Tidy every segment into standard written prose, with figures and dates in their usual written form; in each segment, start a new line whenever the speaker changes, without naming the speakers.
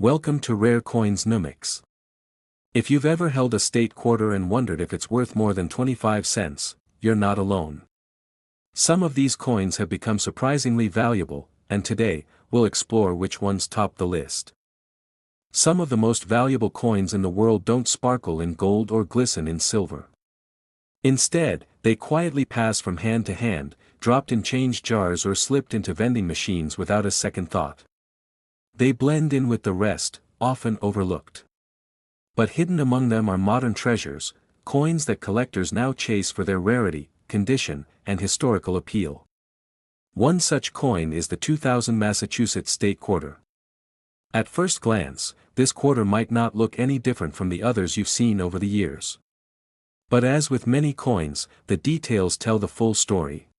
Welcome to Rare Coins Numix. If you've ever held a state quarter and wondered if it's worth more than 25 cents, you're not alone. Some of these coins have become surprisingly valuable, and today, we'll explore which ones top the list. Some of the most valuable coins in the world don't sparkle in gold or glisten in silver. Instead, they quietly pass from hand to hand, dropped in change jars or slipped into vending machines without a second thought. They blend in with the rest, often overlooked. But hidden among them are modern treasures, coins that collectors now chase for their rarity, condition, and historical appeal. One such coin is the 2000 Massachusetts State Quarter. At first glance, this quarter might not look any different from the others you've seen over the years. But as with many coins, the details tell the full story.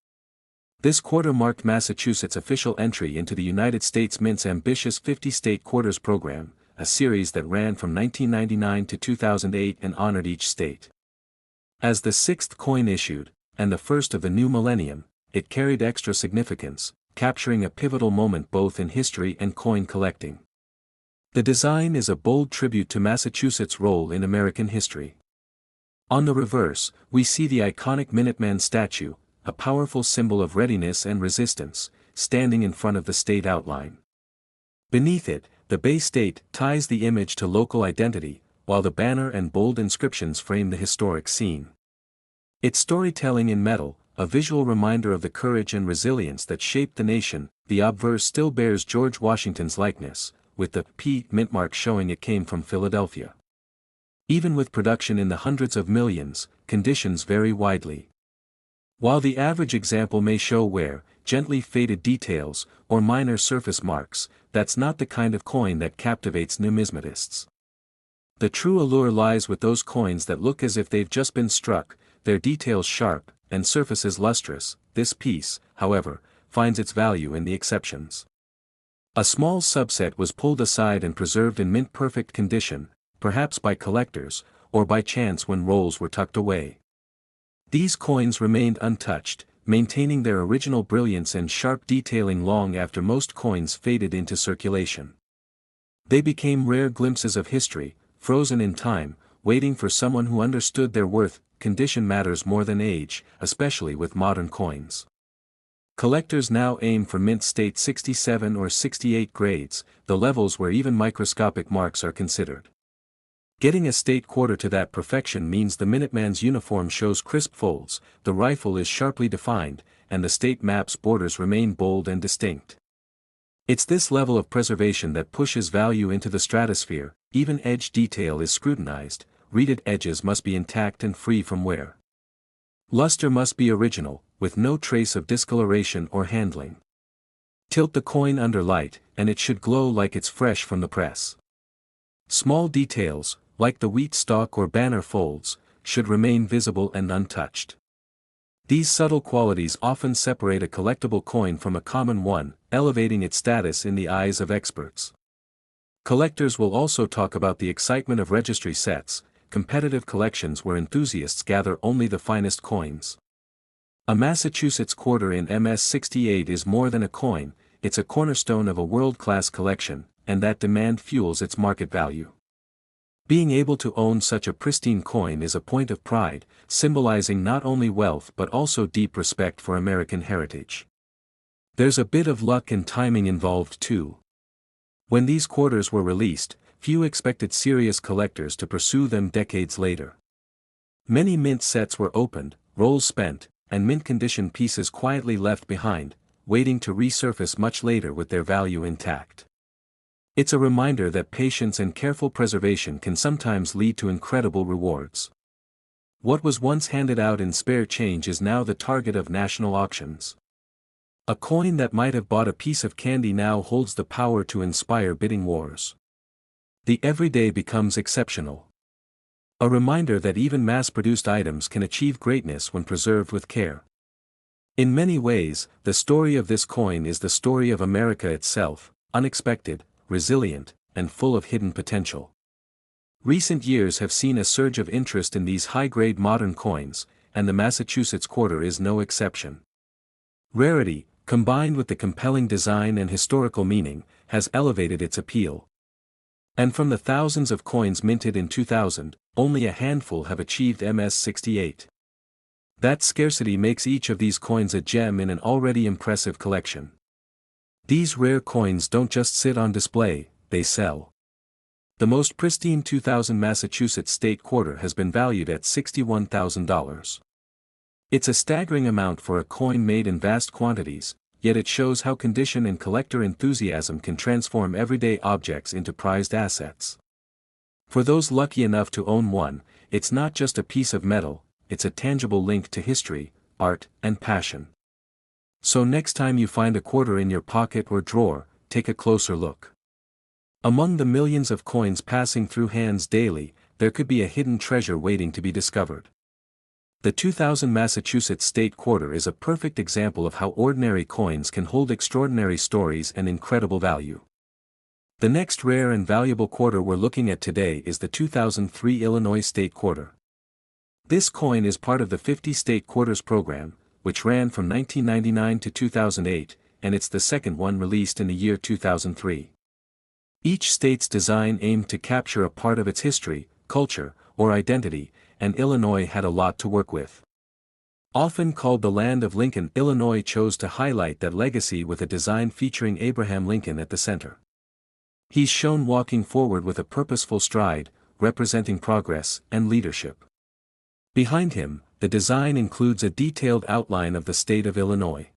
This quarter marked Massachusetts' official entry into the United States Mint's ambitious 50 State Quarters program, a series that ran from 1999 to 2008 and honored each state. As the sixth coin issued, and the first of the new millennium, it carried extra significance, capturing a pivotal moment both in history and coin collecting. The design is a bold tribute to Massachusetts' role in American history. On the reverse, we see the iconic Minuteman statue, a powerful symbol of readiness and resistance, standing in front of the state outline. Beneath it, the Bay State ties the image to local identity, while the banner and bold inscriptions frame the historic scene. Its storytelling in metal, a visual reminder of the courage and resilience that shaped the nation, the obverse still bears George Washington's likeness, with the P mint mark showing it came from Philadelphia. Even with production in the hundreds of millions, conditions vary widely. While the average example may show wear, gently faded details, or minor surface marks, that's not the kind of coin that captivates numismatists. The true allure lies with those coins that look as if they've just been struck, their details sharp, and surfaces lustrous. This piece, however, finds its value in the exceptions. A small subset was pulled aside and preserved in mint-perfect condition, perhaps by collectors, or by chance when rolls were tucked away. These coins remained untouched, maintaining their original brilliance and sharp detailing long after most coins faded into circulation. They became rare glimpses of history, frozen in time, waiting for someone who understood their worth. Condition matters more than age, especially with modern coins. Collectors now aim for mint state 67 or 68 grades, the levels where even microscopic marks are considered. Getting a state quarter to that perfection means the Minuteman's uniform shows crisp folds, the rifle is sharply defined, and the state map's borders remain bold and distinct. It's this level of preservation that pushes value into the stratosphere. Even edge detail is scrutinized, reeded edges must be intact and free from wear. Luster must be original, with no trace of discoloration or handling. Tilt the coin under light, and it should glow like it's fresh from the press. Small details, like the wheat stalk or banner folds, should remain visible and untouched. These subtle qualities often separate a collectible coin from a common one, elevating its status in the eyes of experts. Collectors will also talk about the excitement of registry sets, competitive collections where enthusiasts gather only the finest coins. A Massachusetts quarter in MS-68 is more than a coin, it's a cornerstone of a world-class collection, and that demand fuels its market value. Being able to own such a pristine coin is a point of pride, symbolizing not only wealth but also deep respect for American heritage. There's a bit of luck and timing involved too. When these quarters were released, few expected serious collectors to pursue them decades later. Many mint sets were opened, rolls spent, and mint-condition pieces quietly left behind, waiting to resurface much later with their value intact. It's a reminder that patience and careful preservation can sometimes lead to incredible rewards. What was once handed out in spare change is now the target of national auctions. A coin that might have bought a piece of candy now holds the power to inspire bidding wars. The everyday becomes exceptional. A reminder that even mass-produced items can achieve greatness when preserved with care. In many ways, the story of this coin is the story of America itself, unexpected, resilient, and full of hidden potential. Recent years have seen a surge of interest in these high-grade modern coins, and the Massachusetts quarter is no exception. Rarity, combined with the compelling design and historical meaning, has elevated its appeal. And from the thousands of coins minted in 2000, only a handful have achieved MS-68. That scarcity makes each of these coins a gem in an already impressive collection. These rare coins don't just sit on display, they sell. The most pristine 2000 Massachusetts state quarter has been valued at $61,000. It's a staggering amount for a coin made in vast quantities, yet it shows how condition and collector enthusiasm can transform everyday objects into prized assets. For those lucky enough to own one, it's not just a piece of metal, it's a tangible link to history, art, and passion. So next time you find a quarter in your pocket or drawer, take a closer look. Among the millions of coins passing through hands daily, there could be a hidden treasure waiting to be discovered. The 2000 Massachusetts state quarter is a perfect example of how ordinary coins can hold extraordinary stories and incredible value. The next rare and valuable quarter we're looking at today is the 2003 Illinois state quarter. This coin is part of the 50 state quarters program, which ran from 1999 to 2008, and it's the second one released in the year 2003. Each state's design aimed to capture a part of its history, culture, or identity, and Illinois had a lot to work with. Often called the land of Lincoln, Illinois chose to highlight that legacy with a design featuring Abraham Lincoln at the center. He's shown walking forward with a purposeful stride, representing progress and leadership. Behind him, the design includes a detailed outline of the state of Illinois.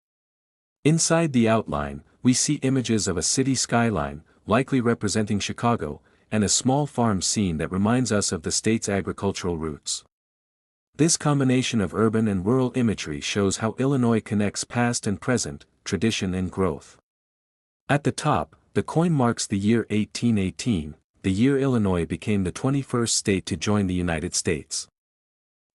Inside the outline, we see images of a city skyline, likely representing Chicago, and a small farm scene that reminds us of the state's agricultural roots. This combination of urban and rural imagery shows how Illinois connects past and present, tradition and growth. At the top, the coin marks the year 1818, the year Illinois became the 21st state to join the United States.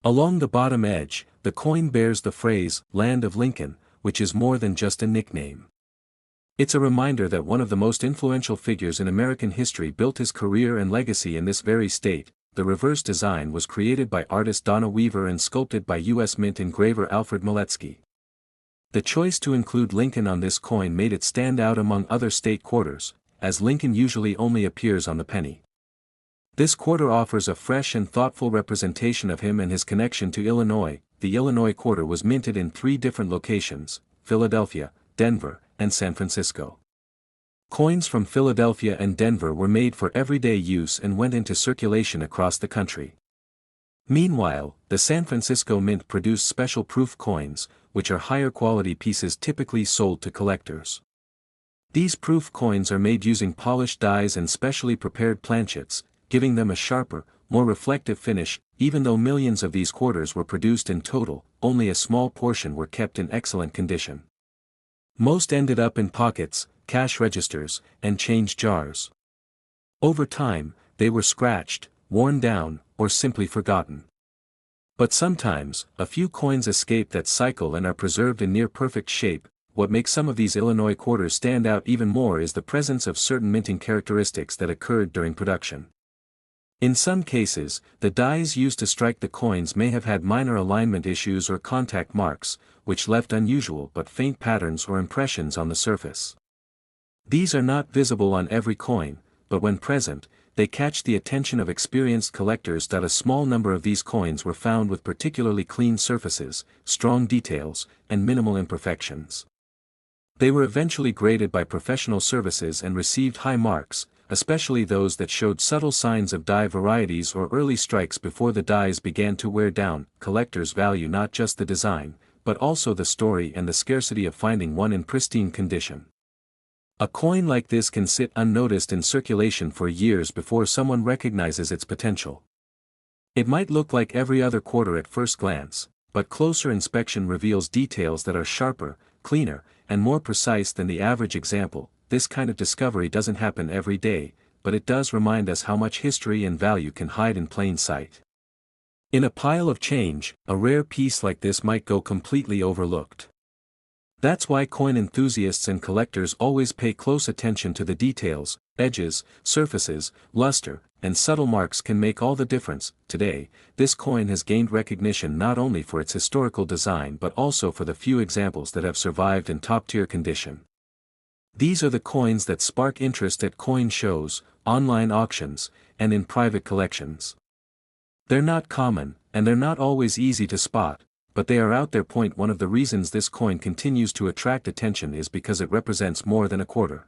Along the bottom edge, the coin bears the phrase, "Land of Lincoln," which is more than just a nickname. It's a reminder that one of the most influential figures in American history built his career and legacy in this very state. The reverse design was created by artist Donna Weaver and sculpted by U.S. Mint engraver Alfred Miletsky. The choice to include Lincoln on this coin made it stand out among other state quarters, as Lincoln usually only appears on the penny. This quarter offers a fresh and thoughtful representation of him and his connection to Illinois. The Illinois quarter was minted in 3 different locations: Philadelphia, Denver, and San Francisco. Coins from Philadelphia and Denver were made for everyday use and went into circulation across the country. Meanwhile, the San Francisco Mint produced special proof coins, which are higher quality pieces typically sold to collectors. These proof coins are made using polished dies and specially prepared planchets, giving them a sharper, more reflective finish. Even though millions of these quarters were produced in total, only a small portion were kept in excellent condition. Most ended up in pockets, cash registers, and change jars. Over time, they were scratched, worn down, or simply forgotten. But sometimes, a few coins escape that cycle and are preserved in near-perfect shape. What makes some of these Illinois quarters stand out even more is the presence of certain minting characteristics that occurred during production. In some cases, the dies used to strike the coins may have had minor alignment issues or contact marks, which left unusual but faint patterns or impressions on the surface. These are not visible on every coin, but when present, they catch the attention of experienced collectors. A small number of these coins were found with particularly clean surfaces, strong details, and minimal imperfections. They were eventually graded by professional services and received high marks, especially those that showed subtle signs of die varieties or early strikes before the dies began to wear down. Collectors value not just the design, but also the story and the scarcity of finding one in pristine condition. A coin like this can sit unnoticed in circulation for years before someone recognizes its potential. It might look like every other quarter at first glance, but closer inspection reveals details that are sharper, cleaner, and more precise than the average example. This kind of discovery doesn't happen every day, but it does remind us how much history and value can hide in plain sight. In a pile of change, a rare piece like this might go completely overlooked. That's why coin enthusiasts and collectors always pay close attention to the details. Edges, surfaces, luster, and subtle marks can make all the difference. Today, this coin has gained recognition not only for its historical design but also for the few examples that have survived in top-tier condition. These are the coins that spark interest at coin shows, online auctions, and in private collections. They're not common, and they're not always easy to spot, but they are out there. One of the reasons this coin continues to attract attention is because it represents more than a quarter.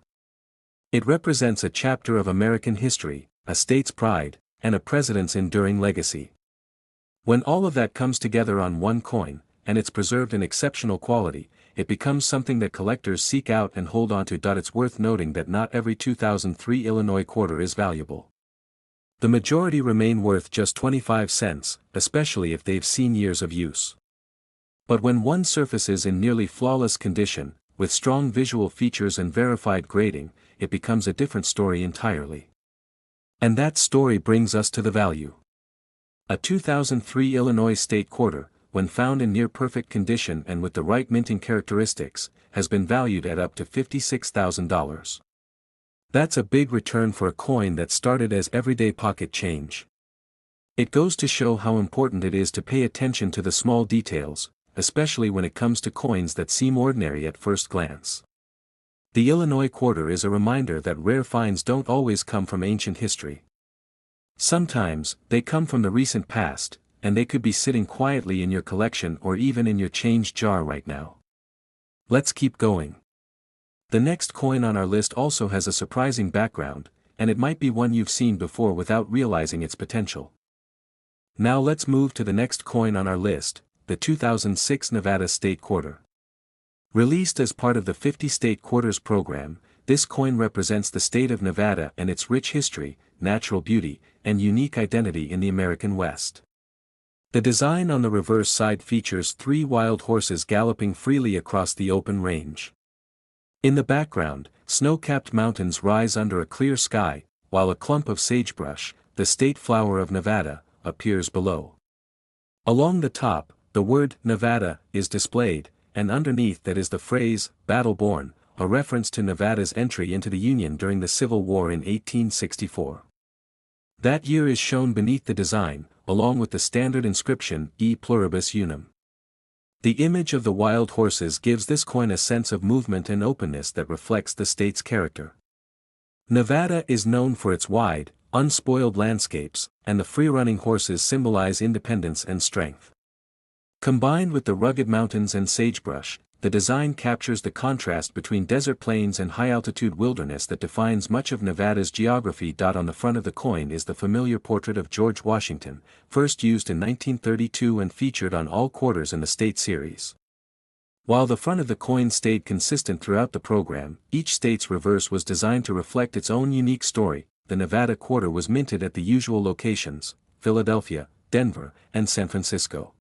It represents a chapter of American history, a state's pride, and a president's enduring legacy. When all of that comes together on one coin, and it's preserved in exceptional quality, it becomes something that collectors seek out and hold on to. It's worth noting that not every 2003 Illinois quarter is valuable. The majority remain worth just 25 cents, especially if they've seen years of use. But when one surfaces in nearly flawless condition, with strong visual features and verified grading, it becomes a different story entirely. And that story brings us to the value. A 2003 Illinois state quarter, when found in near-perfect condition and with the right minting characteristics, has been valued at up to $56,000. That's a big return for a coin that started as everyday pocket change. It goes to show how important it is to pay attention to the small details, especially when it comes to coins that seem ordinary at first glance. The Illinois quarter is a reminder that rare finds don't always come from ancient history. Sometimes, they come from the recent past, and they could be sitting quietly in your collection or even in your change jar right now. Let's keep going. The next coin on our list also has a surprising background, and it might be one you've seen before without realizing its potential. Now let's move to the next coin on our list, the 2006 Nevada State Quarter. Released as part of the 50 State Quarters program, this coin represents the state of Nevada and its rich history, natural beauty, and unique identity in the American West. The design on the reverse side features 3 wild horses galloping freely across the open range. In the background, snow-capped mountains rise under a clear sky, while a clump of sagebrush, the state flower of Nevada, appears below. Along the top, the word Nevada is displayed, and underneath that is the phrase, Battle Born, a reference to Nevada's entry into the Union during the Civil War in 1864. That year is shown beneath the design, along with the standard inscription, E Pluribus Unum. The image of the wild horses gives this coin a sense of movement and openness that reflects the state's character. Nevada is known for its wide, unspoiled landscapes, and the free-running horses symbolize independence and strength. Combined with the rugged mountains and sagebrush, the design captures the contrast between desert plains and high-altitude wilderness that defines much of Nevada's geography. On the front of the coin is the familiar portrait of George Washington, first used in 1932 and featured on all quarters in the state series. While the front of the coin stayed consistent throughout the program, each state's reverse was designed to reflect its own unique story. The Nevada quarter was minted at the usual locations, Philadelphia, Denver, and San Francisco.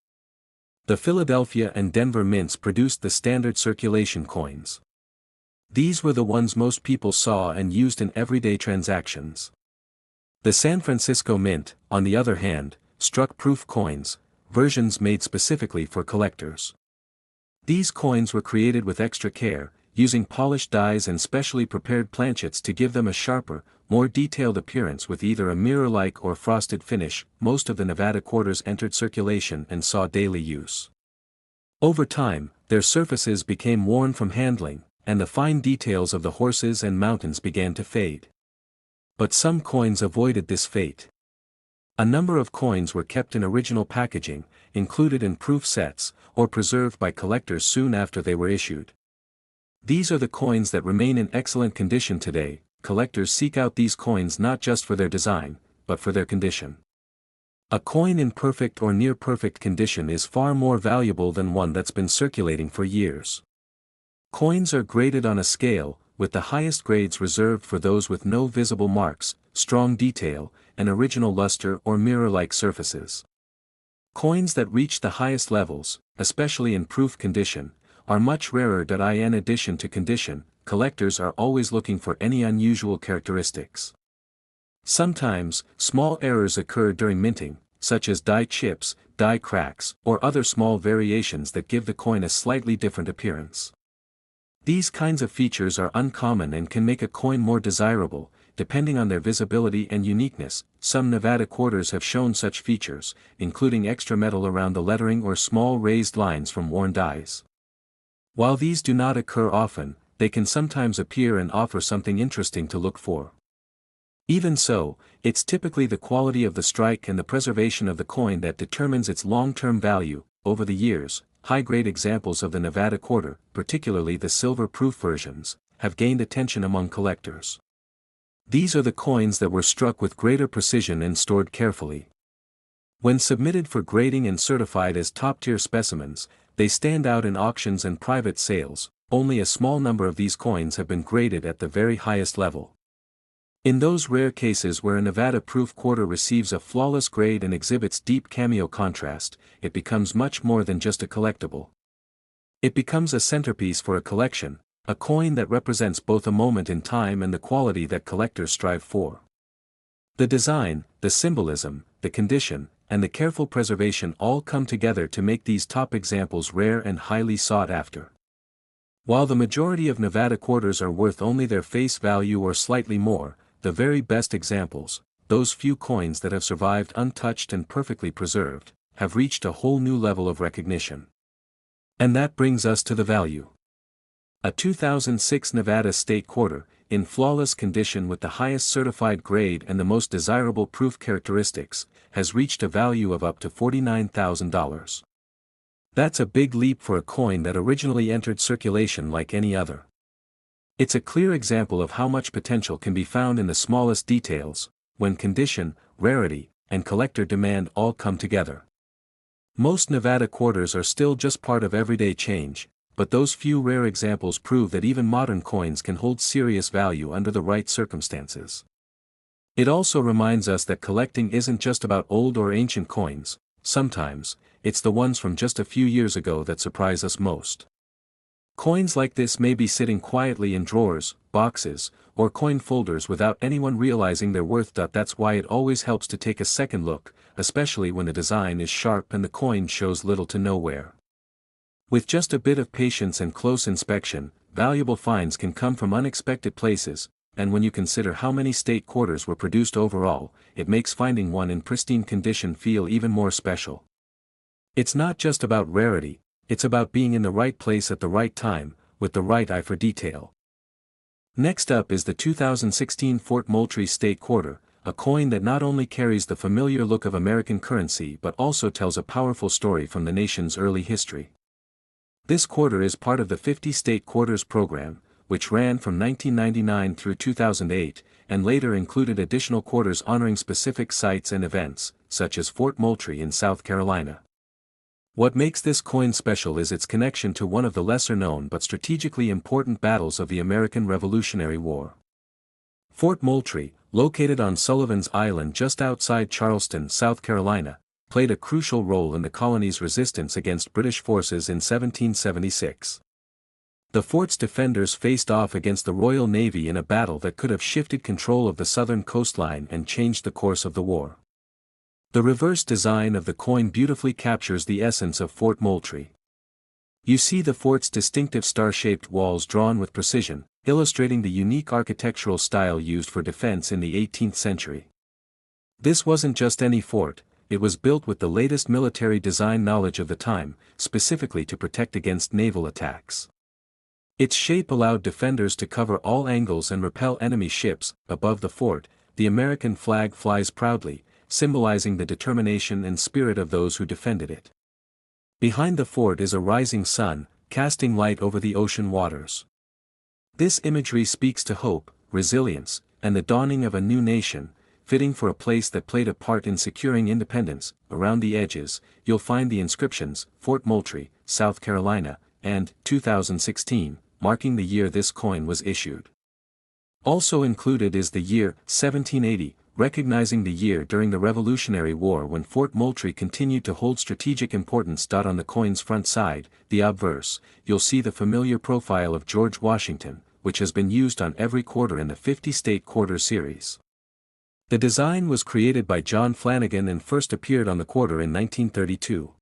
The Philadelphia and Denver mints produced the standard circulation coins. These were the ones most people saw and used in everyday transactions. The San Francisco Mint, on the other hand, struck proof coins, versions made specifically for collectors. These coins were created with extra care, using polished dies and specially prepared planchets to give them a sharper, more detailed appearance with either a mirror-like or frosted finish. Most of the Nevada quarters entered circulation and saw daily use. Over time, their surfaces became worn from handling, and the fine details of the horses and mountains began to fade. But some coins avoided this fate. A number of coins were kept in original packaging, included in proof sets, or preserved by collectors soon after they were issued. These are the coins that remain in excellent condition today. Collectors seek out these coins not just for their design, but for their condition. A coin in perfect or near-perfect condition is far more valuable than one that's been circulating for years. Coins are graded on a scale, with the highest grades reserved for those with no visible marks, strong detail, and original luster or mirror-like surfaces. Coins that reach the highest levels, especially in proof condition, are much rarer. In addition to condition, collectors are always looking for any unusual characteristics. Sometimes, small errors occur during minting, such as die chips, die cracks, or other small variations that give the coin a slightly different appearance. These kinds of features are uncommon and can make a coin more desirable, depending on their visibility and uniqueness. Some Nevada quarters have shown such features, including extra metal around the lettering or small raised lines from worn dies. While these do not occur often, they can sometimes appear and offer something interesting to look for. Even so, it's typically the quality of the strike and the preservation of the coin that determines its long-term value. Over the years, high-grade examples of the Nevada quarter, particularly the silver-proof versions, have gained attention among collectors. These are the coins that were struck with greater precision and stored carefully. When submitted for grading and certified as top-tier specimens, they stand out in auctions and private sales. Only a small number of these coins have been graded at the very highest level. In those rare cases where a Nevada-proof quarter receives a flawless grade and exhibits deep cameo contrast, it becomes much more than just a collectible. It becomes a centerpiece for a collection, a coin that represents both a moment in time and the quality that collectors strive for. The design, the symbolism, the condition, and the careful preservation all come together to make these top examples rare and highly sought after. While the majority of Nevada quarters are worth only their face value or slightly more, the very best examples, those few coins that have survived untouched and perfectly preserved, have reached a whole new level of recognition. And that brings us to the value. A 2006 Nevada state quarter, in flawless condition with the highest certified grade and the most desirable proof characteristics, has reached a value of up to $49,000. That's a big leap for a coin that originally entered circulation like any other. It's a clear example of how much potential can be found in the smallest details, when condition, rarity, and collector demand all come together. Most Nevada quarters are still just part of everyday change, but those few rare examples prove that even modern coins can hold serious value under the right circumstances. It also reminds us that collecting isn't just about old or ancient coins. Sometimes, it's the ones from just a few years ago that surprise us most. Coins like this may be sitting quietly in drawers, boxes, or coin folders without anyone realizing their worth. That's why it always helps to take a second look, especially when the design is sharp and the coin shows little to no wear. With just a bit of patience and close inspection, valuable finds can come from unexpected places, and when you consider how many state quarters were produced overall, it makes finding one in pristine condition feel even more special. It's not just about rarity, it's about being in the right place at the right time, with the right eye for detail. Next up is the 2016 Fort Moultrie State Quarter, a coin that not only carries the familiar look of American currency but also tells a powerful story from the nation's early history. This quarter is part of the 50 State Quarters program, which ran from 1999 through 2008, and later included additional quarters honoring specific sites and events, such as Fort Moultrie in South Carolina. What makes this coin special is its connection to one of the lesser-known but strategically important battles of the American Revolutionary War. Fort Moultrie, located on Sullivan's Island just outside Charleston, South Carolina, played a crucial role in the colony's resistance against British forces in 1776. The fort's defenders faced off against the Royal Navy in a battle that could have shifted control of the southern coastline and changed the course of the war. The reverse design of the coin beautifully captures the essence of Fort Moultrie. You see the fort's distinctive star-shaped walls drawn with precision, illustrating the unique architectural style used for defense in the 18th century. This wasn't just any fort, it was built with the latest military design knowledge of the time, specifically to protect against naval attacks. Its shape allowed defenders to cover all angles and repel enemy ships. Above the fort, the American flag flies proudly, symbolizing the determination and spirit of those who defended it. Behind the fort is a rising sun, casting light over the ocean waters. This imagery speaks to hope, resilience, and the dawning of a new nation, fitting for a place that played a part in securing independence. Around the edges, you'll find the inscriptions, Fort Moultrie, South Carolina, and 2016, marking the year this coin was issued. Also included is the year, 1780, recognizing the year during the Revolutionary War when Fort Moultrie continued to hold strategic importance. On the coin's front side, the obverse, you'll see the familiar profile of George Washington, which has been used on every quarter in the 50 State Quarter series. The design was created by John Flanagan and first appeared on the quarter in 1932.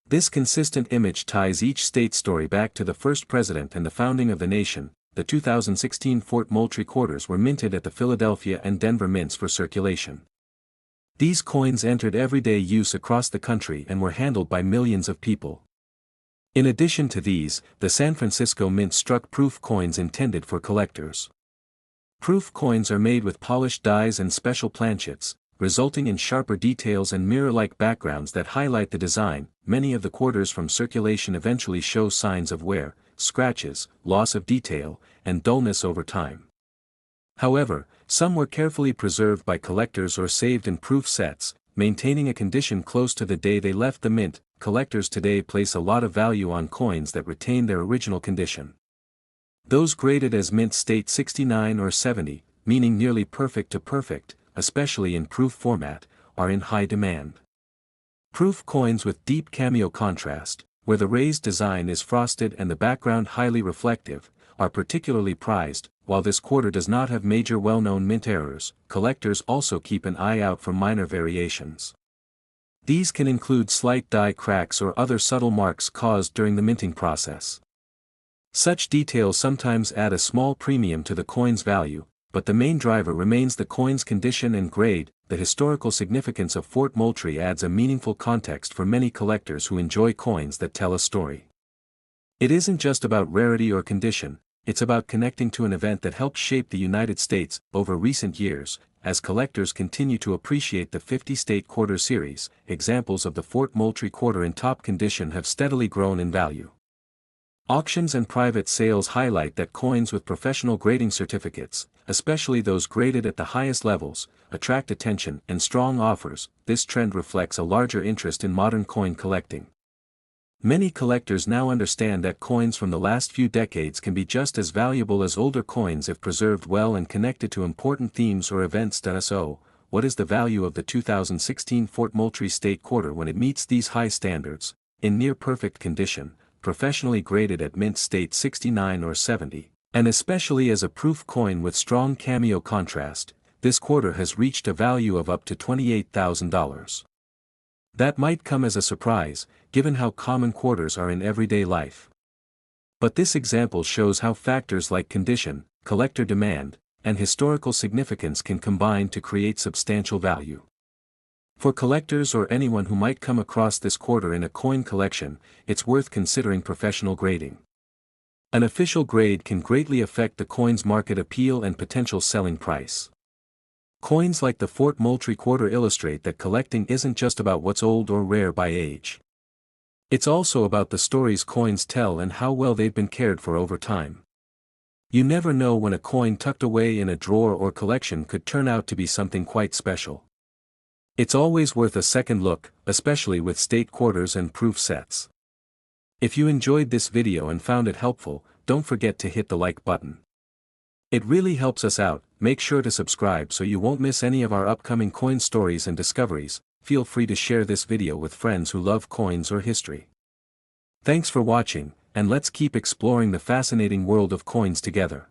This consistent image ties each state story back to the first president and the founding of the nation. The 2016 Fort Moultrie quarters were minted at the Philadelphia and Denver mints for circulation. These coins entered everyday use across the country and were handled by millions of people. In addition to these, the San Francisco Mint struck proof coins intended for collectors. Proof coins are made with polished dies and special planchets, resulting in sharper details and mirror-like backgrounds that highlight the design. Many of the quarters from circulation eventually show signs of wear, scratches, loss of detail, and dullness over time. However, some were carefully preserved by collectors or saved in proof sets, maintaining a condition close to the day they left the mint. Collectors today place a lot of value on coins that retain their original condition. Those graded as mint state 69 or 70, meaning nearly perfect to perfect, especially in proof format, are in high demand. Proof coins with deep cameo contrast, where the raised design is frosted and the background highly reflective, are particularly prized. While this quarter does not have major well-known mint errors, collectors also keep an eye out for minor variations. These can include slight die cracks or other subtle marks caused during the minting process. Such details sometimes add a small premium to the coin's value, but the main driver remains the coin's condition and grade. The historical significance of Fort Moultrie adds a meaningful context for many collectors who enjoy coins that tell a story. It isn't just about rarity or condition, it's about connecting to an event that helped shape the United States. Over recent years, as collectors continue to appreciate the 50-state quarter series, examples of the Fort Moultrie quarter in top condition have steadily grown in value. Auctions and private sales highlight that coins with professional grading certificates, especially those graded at the highest levels, attract attention and strong offers. This trend reflects a larger interest in modern coin collecting. Many collectors now understand that coins from the last few decades can be just as valuable as older coins if preserved well and connected to important themes or events. So, what is the value of the 2016 Fort Moultrie State Quarter when it meets these high standards? In near-perfect condition, professionally graded at mint state 69 or 70, and especially as a proof coin with strong cameo contrast, this quarter has reached a value of up to $28,000. That might come as a surprise, given how common quarters are in everyday life. But this example shows how factors like condition, collector demand, and historical significance can combine to create substantial value. For collectors or anyone who might come across this quarter in a coin collection, it's worth considering professional grading. An official grade can greatly affect the coin's market appeal and potential selling price. Coins like the Fort Moultrie quarter illustrate that collecting isn't just about what's old or rare by age. It's also about the stories coins tell and how well they've been cared for over time. You never know when a coin tucked away in a drawer or collection could turn out to be something quite special. It's always worth a second look, especially with state quarters and proof sets. If you enjoyed this video and found it helpful, don't forget to hit the like button. It really helps us out. Make sure to subscribe so you won't miss any of our upcoming coin stories and discoveries. Feel free to share this video with friends who love coins or history. Thanks for watching, and let's keep exploring the fascinating world of coins together.